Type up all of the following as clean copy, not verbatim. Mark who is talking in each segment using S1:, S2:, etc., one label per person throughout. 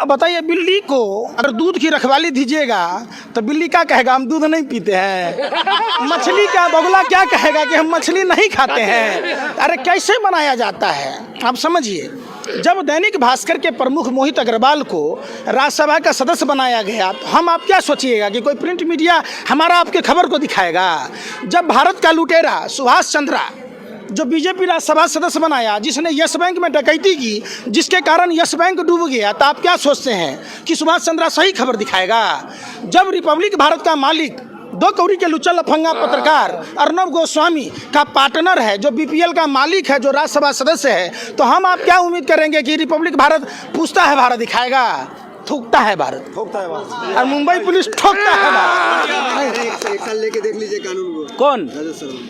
S1: बताइए, बिल्ली को अगर दूध की रखवाली दीजिएगा तो बिल्ली क्या कहेगा, हम दूध नहीं पीते हैं। मछली का बगुला क्या कहेगा कि हम मछली नहीं खाते हैं। अरे कैसे बनाया जाता है आप समझिए। जब दैनिक भास्कर के प्रमुख मोहित अग्रवाल को राज्यसभा का सदस्य बनाया गया तो हम आप क्या सोचिएगा कि कोई प्रिंट मीडिया हमारा आपके खबर को दिखाएगा। जब भारत का लुटेरा सुभाष चंद्रा जो बीजेपी राज्यसभा सदस्य बनाया, जिसने यस बैंक में डकैती की, जिसके कारण यस बैंक डूब गया, तो आप क्या सोचते हैं कि सुभाष चंद्रा सही खबर दिखाएगा। जब रिपब्लिक भारत का मालिक 2 कौड़ी के लुच्चा लफंगा पत्रकार अर्नब गोस्वामी का पार्टनर है, जो बीपीएल का मालिक है, जो राज्यसभा सदस्य है, तो हम आप क्या उम्मीद करेंगे कि रिपब्लिक भारत पूछता है भारत दिखाएगा। थूकता है भारत, और मुंबई पुलिस ठोकता है भारत।
S2: एक साल लेके देख लीजिए कानून को।
S1: कौन?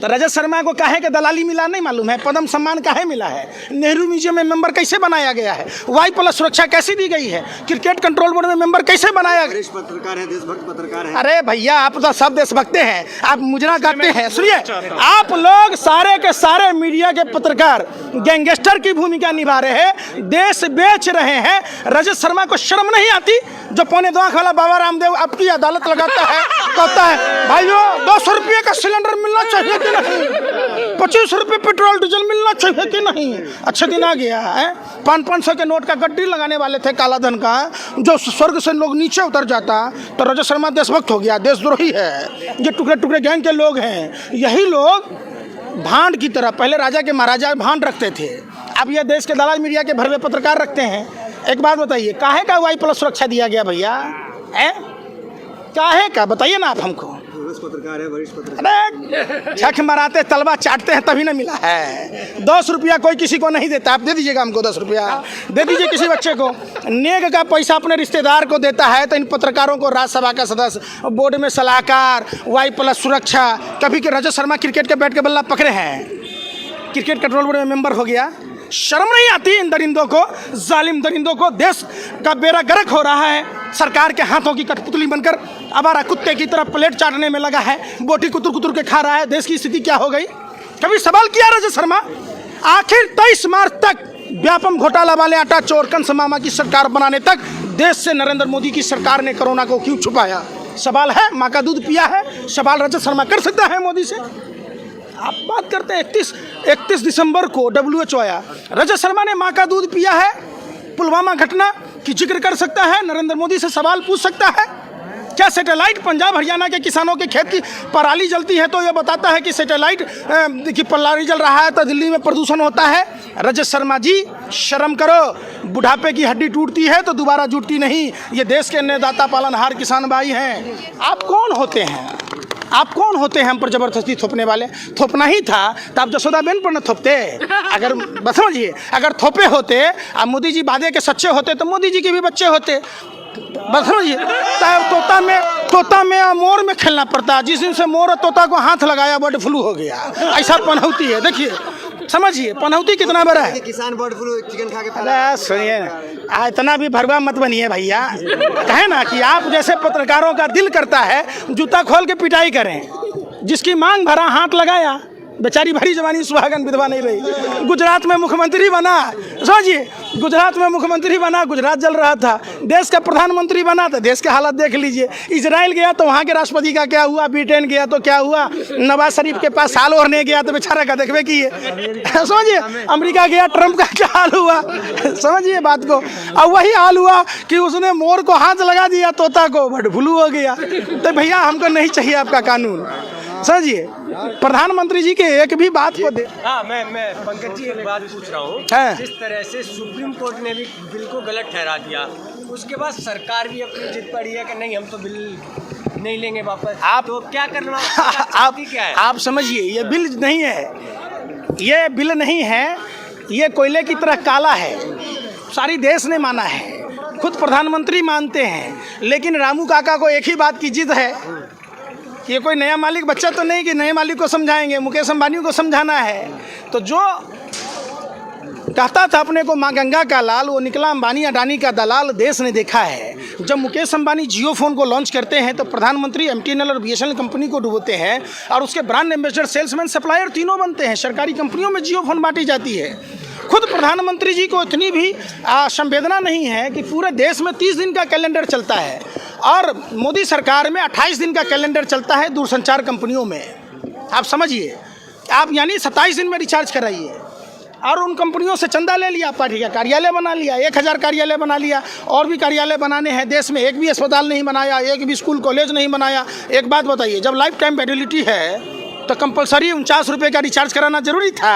S1: तो रजत शर्मा को काहे के दलाली मिला नहीं मालूम है। पद्म सम्मान काहे मिला है। नेहरू म्यूजियम में मेंबर कैसे बनाया गया है। Y+ सुरक्षा कैसी दी गई है। क्रिकेट कंट्रोल बोर्ड में मेंबर कैसे बनाया गया।
S2: पत्रकार है, देशभक्त पत्रकार है।
S1: अरे भैया, आप तो सब देशभक्त हैं, आप मुजरा करते हैं। सुनिए, आप लोग सारे के सारे मीडिया के पत्रकार गैंगस्टर की भूमिका निभा रहे हैं, देश बेच रहे हैं। रजत शर्मा को शर्म नहीं आती जो 2.25 लाख वाला बाबा रामदेव आपकी अदालत लगाता है, कहता है भाइयों 200 रुपये का सिलेंडर मिलना चाहिए कि नहीं, 25 रुपये पेट्रोल डीजल मिलना चाहिए कि नहीं। अच्छे दिन आ गया है। 500 के नोट का गड्डी लगाने वाले थे काला धन का, जो स्वर्ग से लोग नीचे उतर जाता, तो रजत शर्मा देशभक्त हो गया, देशद्रोही है। ये टुकड़े टुकड़े गैंग के लोग हैं। यही लोग भांड की तरह पहले राजा के महाराजा भांड रखते थे, अब ये देश के दलाल मीडिया के भरवे पत्रकार रखते हैं। एक बात बताइए, काहे का Y+ सुरक्षा दिया गया भैया है? काहे का बताइए ना आप हमको।
S2: पत्रकार है, वरिष्ठ पत्रकार।
S1: अरे छक मराते तलवा चाटते हैं तभी ना मिला है। 10 रुपया कोई किसी को नहीं देता, आप दे दीजिएगा हमको 10 रुपया, दे दीजिए किसी बच्चे को। नेग का पैसा अपने रिश्तेदार को देता है, तो इन पत्रकारों को राज्यसभा का सदस्य, बोर्ड में सलाहकार, Y+ सुरक्षा। कभी के रजत शर्मा क्रिकेट के बैट के बल्ला पकड़े हैं, क्रिकेट कंट्रोल बोर्ड में मेंबर हो गया। शर्म नहीं आती इन दरिंदों को, जालिम दरिंदों को। देश का बेड़ा गर्क हो रहा है, सरकार के हाथों की कठपुतली बनकर आवारा कुत्ते की तरह प्लेट चाटने में लगा है, बोटी कुतुर कुतुर के खा रहा है। देश की स्थिति क्या हो गई, कभी सवाल किया रजत शर्मा? आखिर 23 मार्च तक व्यापम घोटाला वाले आटा चोर कंस मामा की सरकार बनाने तक देश से नरेंद्र मोदी की सरकार ने कोरोना को क्यों छुपाया? सवाल है। माँ का दूध पिया है, सवाल रजत शर्मा कर सकता है मोदी से। आप बात करते हैं 31 दिसंबर को WHO आया, रजत शर्मा ने माँ का दूध पिया है, पुलवामा घटना की जिक्र कर सकता है, नरेंद्र मोदी से सवाल पूछ सकता है क्या? सैटेलाइट पंजाब हरियाणा के किसानों के खेत की पराली जलती है तो यह बताता है कि सैटेलाइट की पराली जल रहा है तो दिल्ली में प्रदूषण होता है। रजत शर्मा जी शर्म करो, बुढ़ापे की हड्डी टूटती है तो दोबारा जुटती नहीं। ये देश के अन्नदाता पालनहार किसान भाई हैं। आप कौन होते हैं? आप कौन होते हैं हम पर जबरदस्ती थोपने वाले? थोपना ही था तो आप जसोदाबेन पर न थोपते। अगर बस समझिए, अगर थोपे होते, अब मोदी जी वादे के सच्चे होते तो मोदी जी के भी बच्चे होते। बस समझिए, तोता में और मोर में खेलना पड़ता। जिस दिन से मोर और तोता को हाथ लगाया बर्ड फ्लू हो गया। ऐसा पनौती है, देखिए समझिए पनौती कितना बड़ा है।
S2: किसान बर्ड फ्लू चिकन खा के।
S1: अरे सुनिए ना, इतना भी भरवा मत बनिए भैया। कहे ना कि आप जैसे पत्रकारों का दिल करता है जूता खोल के पिटाई करें। जिसकी मांग भरा हाथ लगाया, बेचारी भरी जवानी सुहागन विधवा नहीं रही। गुजरात में मुख्यमंत्री बना, समझिए गुजरात में मुख्यमंत्री बना, गुजरात जल रहा था। देश का प्रधानमंत्री बना तो देश के हालत देख लीजिए। इजराइल गया तो वहाँ के राष्ट्रपति का क्या हुआ, ब्रिटेन गया तो क्या हुआ, नवाज शरीफ के पास साल ओढ़ने गया तो बेचारा का देखबे की है। समझिए अमेरिका गया, ट्रंप का क्या हाल हुआ, समझिए बात को। अब वही हाल हुआ कि उसने मोर को हाथ लगा दिया, तोता को बर्ड फ्लू हो गया। तो भैया हमको नहीं चाहिए आपका कानून, समझिए। प्रधानमंत्री जी के एक भी बात को दे।
S3: हाँ, मैं पंकज जी एक बात पूछ रहा हूँ। जिस तरह से सुप्रीम कोर्ट ने भी बिल को गलत ठहरा दिया, उसके बाद सरकार भी अपनी जिद पड़ी है कि नहीं हम तो बिल नहीं लेंगे वापस। आप तो क्या करना आप क्या है?
S1: आप समझिए, ये बिल नहीं है, ये बिल नहीं है, ये कोयले की तरह काला है। सारी देश ने माना है, खुद प्रधानमंत्री मानते हैं। लेकिन रामू काका को एक ही बात की जिद है कि ये कोई नया मालिक बच्चा तो नहीं कि नए मालिक को समझाएंगे, मुकेश अंबानी को समझाना है। तो जो कहता था अपने को माँ गंगा का लाल, वो निकला अंबानी अडानी का दलाल। देश ने देखा है, जब मुकेश अंबानी जियो फोन को लॉन्च करते हैं तो प्रधानमंत्री MTNL और BSNL कंपनी को डुबोते हैं और उसके ब्रांड एम्बेसडर, सेल्समैन, सप्लायर तीनों बनते हैं। सरकारी कंपनियों में जियो फोन बांटी जाती है। खुद प्रधानमंत्री जी को इतनी भी संवेदना नहीं है कि पूरे देश में 30 दिन का कैलेंडर चलता है और मोदी सरकार में 28 दिन का कैलेंडर चलता है दूरसंचार कंपनियों में। आप समझिए, आप यानी 27 दिन में रिचार्ज कराइए और उन कंपनियों से चंदा ले लिया, पार्टी का कार्यालय बना लिया, 1000 कार्यालय बना लिया, और भी कार्यालय बनाने हैं देश में, एक भी अस्पताल नहीं बनाया, एक भी स्कूल कॉलेज नहीं बनाया। एक बात बताइए, जब लाइफ टाइम वैलिडिटी है तो कंपलसरी 49 रुपये का रिचार्ज कराना जरूरी था?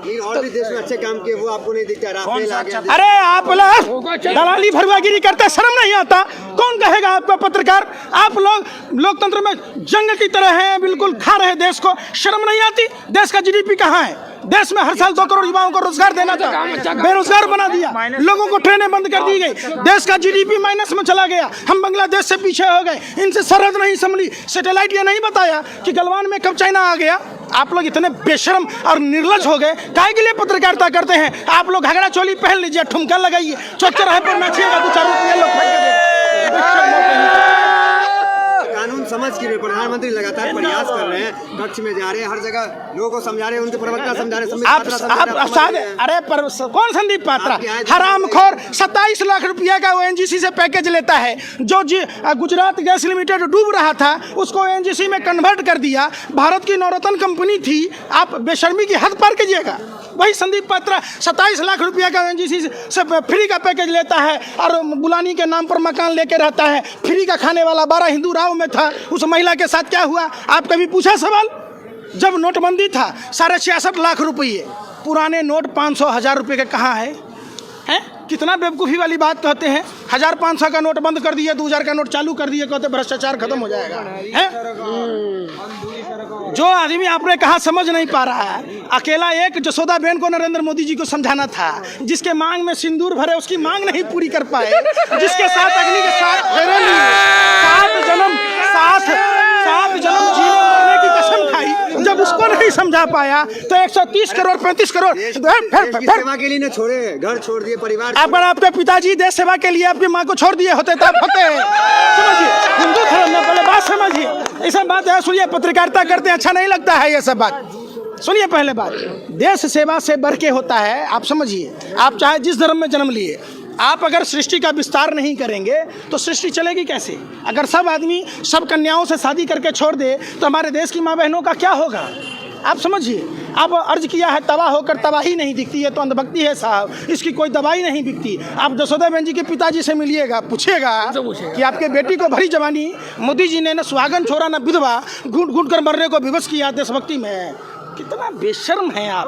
S2: और भी देश में अच्छे काम किए, वो आपको नहीं दिखता? राफेल आ गया।
S1: अरे आप लोग दलाली भरवागिरी करते, शर्म नहीं आता? कौन कहेगा आपका पत्रकार? आप लोग लोकतंत्र में जंग की तरह हैं, बिल्कुल खा रहे देश को। शर्म नहीं आती? देश का जीडीपी कहाँ है? देश में हर साल 2 करोड़ युवाओं को रोजगार देना था, बेरोजगार बना दिया, लोगों को ट्रेनें बंद कर दी गई, देश का जीडीपी माइनस में चला गया, हम बांग्लादेश से पीछे हो गए, इनसे सरहद नहीं संभली। सैटेलाइट ये नहीं बताया कि गलवान में कब चाइना आ गया। आप लोग इतने बेशर्म और निर्लज हो गए। काहे के लिए पत्रकारिता करते हैं? आप लोग घगड़ा चोली पहन लीजिए, ठुमका लगाइए, चौचराहे पर नाचिएगा, 2-4 रुपये लोग फेंक देंगे।
S2: कानून समझ के प्रधानमंत्री लगातार प्रयास कर रहे हैं, कक्ष में जा रहे हैं, हर जगह लोगों को समझा रहे हैं, उनके प्रवक्ता समझा रहे हैं।
S1: अरे कौन संदीप पात्रा? हरामखोर 27 लाख रुपया का ओएनजीसी से पैकेज लेता है। जो गुजरात गैस लिमिटेड डूब रहा था उसको ओएनजीसी में कन्वर्ट कर दिया, भारत की नवरत्न कंपनी थी। आप बेशर्मी की हद पार कीजिएगा। वही संदीप पात्रा 27 लाख रुपया का ओएनजीसी से फ्री का पैकेज लेता है और बुलानी के नाम पर मकान लेके रहता है। फ्री का खाने वाला 12 हिंदू राव में था, उस महिला के साथ क्या हुआ? आप कभी पूछा सवाल? जब नोटबंदी था 66.5 लाख रुपये, पुराने नोट 500-1000 रुपये के कहाँ है? कितना बेवकूफ़ी वाली बात कहते हैं। 1500 का नोट बंद कर दिए, 2000 का नोट चालू कर दिए, कहते भ्रष्टाचार खत्म हो जाएगा। जो आदमी आपने कहा समझ नहीं पा रहा है। अकेला एक जसोदा बेन को नरेंद्र मोदी जी को समझाना था, जिसके मांग में सिंदूर भरे उसकी मांग नहीं पूरी कर पाए, जिसके साथ अग्नि के साथ फेरे लिए 7 जन्म जीने मरने की कसम खाई, जब उसको नहीं समझा पाया तो 130 करोड़ 35 करोड़
S2: सेवा के लिए न छोड़े, घर छोड़ दिए, परिवार।
S1: अगर आपके पिताजी देश सेवा के लिए आपकी माँ को छोड़ दिए होते तब होते। समझिए, हिंदू धर्म में पहले बात समझिए। ये सब बात है, सुनिए, पत्रकारिता करते अच्छा नहीं लगता है ये सब बात। सुनिए, पहले बात, देश सेवा से बढ़ के होता है। आप समझिए, आप चाहे जिस धर्म में जन्म लिए, आप अगर सृष्टि का विस्तार नहीं करेंगे तो सृष्टि चलेगी कैसे? अगर सब आदमी सब कन्याओं से शादी करके छोड़ दे तो हमारे देश की माँ बहनों का क्या होगा? आप समझिए। आप अर्ज किया है, तबाह होकर तबाही नहीं दिखती है तो अंधभक्ति है साहब, इसकी कोई दवाई नहीं बिकती। आप जसोदा बेन जी के पिताजी से मिलिएगा, पूछेगा कि आपके बेटी को भरी जवानी मोदी जी ने न सुहागन छोड़ा न विधवा, घूट घूट कर मरने को विवश किया देशभक्ति में। कितना बेशर्म है आप।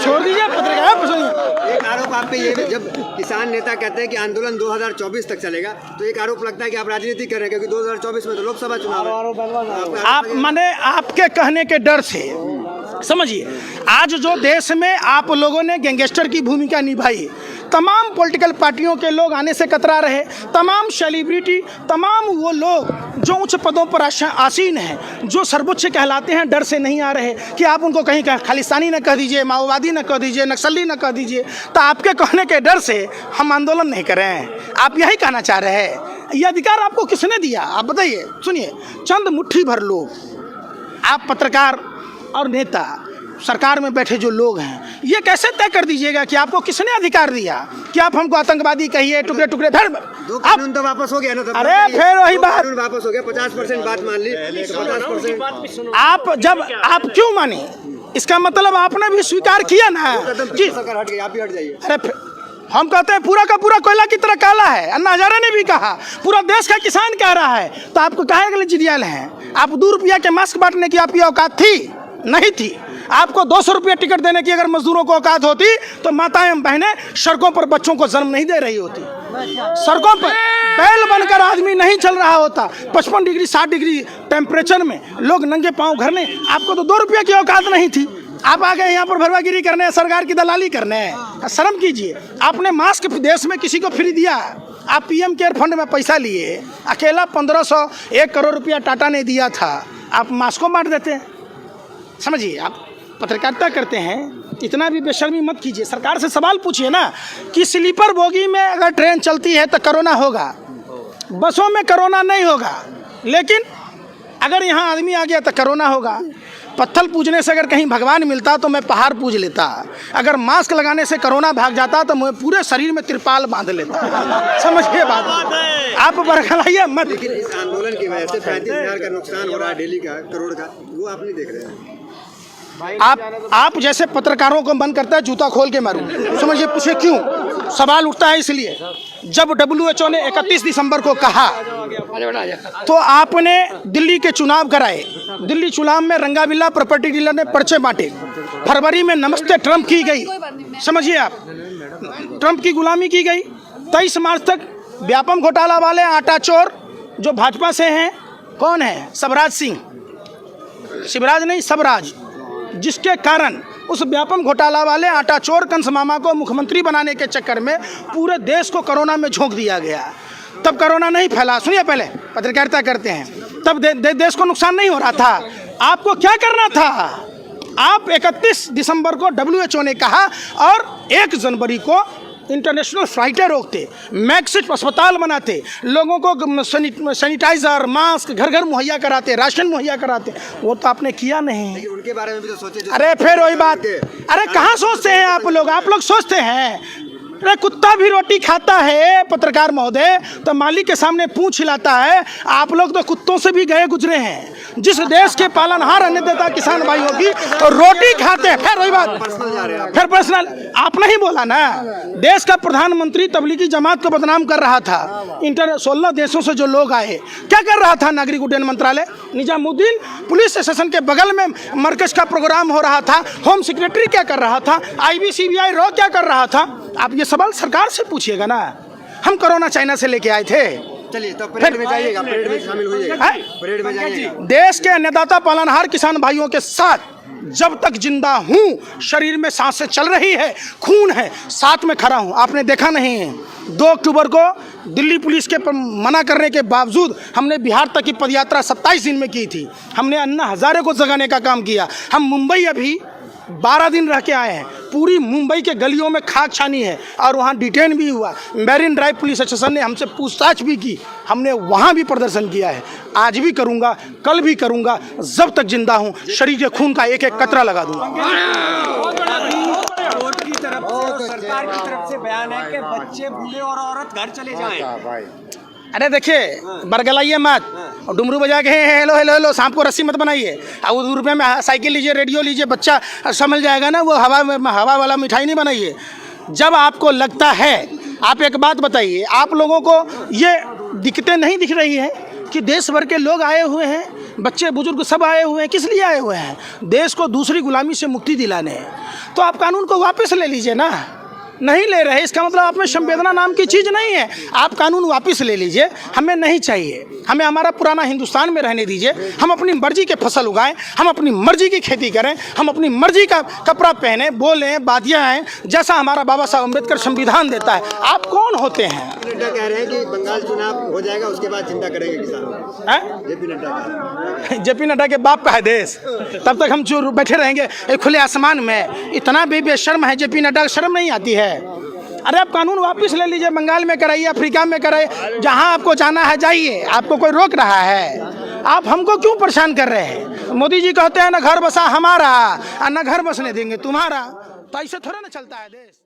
S1: छोड़ दीजिए पत्रकार। सुनिए,
S2: एक आरोप आप पे ये है, जब किसान नेता कहते हैं कि आंदोलन 2024 तक चलेगा, तो एक आरोप लगता है कि आप राजनीति कर रहे हैं, क्योंकि 2024 में तो लोकसभा चुनाव है।
S1: आप माने आपके कहने के डर से, समझिए, आज जो देश में आप लोगों ने गैंगस्टर की भूमिका निभाई, तमाम पॉलिटिकल पार्टियों के लोग आने से कतरा रहे, तमाम सेलिब्रिटी, तमाम वो लोग जो उच्च पदों पर आसीन हैं, जो सर्वोच्च कहलाते हैं, डर से नहीं आ रहे कि आप उनको कहीं खालिस्तानी न कह दीजिए, माओवादी न कह दीजिए, नक्सली न कह दीजिए। तो आपके कहने के डर से हम आंदोलन नहीं करें। आप यही कहना चाह रहे हैं। ये अधिकार आपको किसने दिया? आप बताइए। सुनिए, चंद मुट्ठी भर लोग, आप पत्रकार और नेता, सरकार में बैठे जो लोग हैं, ये कैसे तय कर दीजिएगा कि आपको किसने अधिकार दिया कि आप हमको आतंकवादी कहिए, टुकड़े टुकड़े?
S2: कानून तो वापस हो गया ना।
S1: अरे फिर वही बात,
S2: कानून वापस हो गया। 50% बात मान ली, 50%।
S1: आप क्यों माने? इसका मतलब आपने भी स्वीकार किया ना कि
S2: सरकार हट गई, आप भी हट जाइए।
S1: अरे हम कहते हैं पूरा का पूरा कोयला की तरह काला है। अन्ना हजारे ने भी कहा, पूरा देश का किसान कह रहा है, तो आपको काहे के लिए जिरियाल हैं? आप 2 रुपया के मास्क बांटने की आपकी औकात थी? नहीं थी। आपको 200 रुपया टिकट देने की अगर मजदूरों को औकात होती तो माताएं बहनें सड़कों पर बच्चों को जन्म नहीं दे रही होती। सड़कों पर बैल बनकर आदमी नहीं चल रहा होता। 55 डिग्री 60 डिग्री टेम्परेचर में लोग नंगे पांव घर में। आपको तो 2 रुपया की औकात नहीं थी। आप आ गए यहाँ पर भरवागिरी करने, सरकार की दलाली करने। शर्म कीजिए। आपने मास्क देश में किसी को फ्री दिया? आप पीएम केयर फंड में पैसा लिए, अकेला 1500 1 करोड़ रुपया टाटा ने दिया था, आप मास्क को बांट देते हैं। समझिए, आप पत्रकारिता करते हैं, इतना भी बेशर्मी मत कीजिए। सरकार से सवाल पूछिए ना कि स्लीपर बोगी में अगर ट्रेन चलती है तो कोरोना होगा, बसों में कोरोना नहीं होगा, लेकिन अगर यहाँ आदमी आ गया तो कोरोना होगा। पत्थर पूजने से अगर कहीं भगवान मिलता तो मैं पहाड़ पूज लेता। अगर मास्क लगाने से कोरोना भाग जाता तो मैं पूरे शरीर में तिरपाल बांध लेता। समझिए बात, आप बरगलाइए मत।
S2: लेकिन इस आंदोलन की वजह से 35,000 का नुकसान हो रहा है डेली का, करोड़ का, वो आप नहीं देख रहे हैं।
S1: आप जैसे पत्रकारों को मन करता है जूता खोल के मारूं। समझिए, पूछे क्यों? सवाल उठता है इसलिए, जब WHO ने 31 दिसंबर को कहा तो आपने दिल्ली के चुनाव कराए। दिल्ली चुनाव में रंगाबिल्ला प्रॉपर्टी डीलर ने पर्चे बांटे। फरवरी में नमस्ते ट्रंप की गई। समझिए आप, ट्रंप की गुलामी की गई। 23 मार्च तक व्यापम घोटाला वाले आटा चोर जो भाजपा से हैं, कौन है? सबराज सिंह, शिवराज नहीं सबराज, जिसके कारण उस व्यापम घोटाला वाले आटा चोर कंस मामा को मुख्यमंत्री बनाने के चक्कर में पूरे देश को कोरोना में झोंक दिया गया। तब कोरोना नहीं फैला। सुनिए, पहले पत्रकारिता करते हैं, तब देश को नुकसान नहीं हो रहा था। आपको क्या करना था? आप 31 दिसंबर को WHO ने कहा और 1 जनवरी को इंटरनेशनल फ्लाइटें रोकते, मैक्सिट अस्पताल बनाते, लोगों को सैनिटाइजर मास्क घर घर मुहैया कराते, राशन मुहैया कराते। वो तो आपने किया नहीं।
S2: उनके बारे में भी तो सोचे।
S1: अरे फिर वही बात, अरे कहाँ सोचते हैं आप लोग सोचते हैं? अरे कुत्ता भी रोटी खाता है पत्रकार महोदय, तो मालिक के सामने पूंछ हिलाता है। आप लोग तो कुत्तों से भी गए गुजरे हैं। जिस देश के पालनहार अन्नदाता किसान भाइयों की रोटी खाते हैं। फिर वही बात, फिर पर्सनल आप नहीं बोला ना। देश का प्रधानमंत्री तबलीगी जमात को बदनाम कर रहा था। 16 देशों से जो लोग आए, क्या कर रहा था? नागरिक उड्डयन मंत्रालय, निजामुद्दीन पुलिस स्टेशन के बगल में मरकज का प्रोग्राम हो रहा था। होम सेक्रेटरी क्या कर रहा था? IB CBI रॉ क्या कर रहा था? आप ये सवाल सरकार से पूछिएगा ना। हम कोरोना चाइना से लेके आए थे।
S2: चलिए, तो परेड में जाइएगा, परेड में शामिल होइएगा, परेड में जाइएगा।
S1: देश के अन्नदाता पालनहार किसान भाइयों के साथ जब तक जिंदा हूं, शरीर में सांसें चल रही है, खून है, साथ में खड़ा हूं। आपने देखा नहीं है, 2 अक्टूबर को दिल्ली पुलिस के मना करने के बावजूद हमने बिहार तक की पदयात्रा 27 दिन में की थी। हमने अन्ना हजारे को जगाने का काम किया। हम मुंबई अभी 12 दिन रह के आए हैं। पूरी मुंबई के गलियों में खाक छानी है और वहाँ डिटेन भी हुआ। मैरिन ड्राइव पुलिस स्टेशन ने हमसे पूछताछ भी की। हमने वहाँ भी प्रदर्शन किया है। आज भी करूँगा, कल भी करूँगा, जब तक जिंदा हूँ शरीर के खून का एक एक कतरा लगा दूँगा।
S3: कोर्ट की तरफ से और सरकार की तरफ से बयान है कि बच्चे, बूढ़े और औरत घर चले जाएं।
S1: अरे देखिए, बरगलाइए मत और डुमरू बजा के हेलो हेलो हेलो, सांप को रस्सी मत बनाइए। अब 2 रुपये में साइकिल लीजिए, रेडियो लीजिए, बच्चा समझ जाएगा ना। वो हवा वाला मिठाई नहीं बनाइए। जब आपको लगता है, आप एक बात बताइए, आप लोगों को ये दिक्कतें नहीं दिख रही हैं कि देश भर के लोग आए हुए हैं, बच्चे बुजुर्ग सब आए हुए हैं। किस लिए आए हुए हैं? देश को दूसरी गुलामी से मुक्ति दिलाने। तो आप कानून को वापस ले लीजिए ना। नहीं ले रहे, इसका मतलब आप में संवेदना नाम की चीज़ नहीं है। आप कानून वापस ले लीजिए, हमें नहीं चाहिए। हमें हमारा पुराना हिंदुस्तान में रहने दीजिए। हम अपनी मर्जी के फसल उगाएं, हम अपनी मर्जी की खेती करें, हम अपनी मर्जी का कपड़ा पहने, बोलें, बातियाँ आएँ, जैसा हमारा बाबा साहब अम्बेडकर संविधान देता है। आप कौन होते हैं?
S2: नड्डा कह रहे हैं कि बंगाल चुनाव हो जाएगा, उसके बाद चिंता करेंगे किसानों।
S1: JP नड्डा के बाप का है देश, तब तक हम जो बैठे रहेंगे एक खुले आसमान में। इतना भी बेशर्म है JP नड्डा, शर्म नहीं आती है? अरे आप कानून वापस ले लीजिए, बंगाल में कराइए, अफ्रीका में कराइए, जहां आपको जाना है जाइए। आपको कोई रोक रहा है? आप हमको क्यों परेशान कर रहे हैं? मोदी जी कहते हैं ना घर बसा हमारा और ना घर बसने देंगे तुम्हारा। तो ऐसे थोड़ा ना चलता है देश।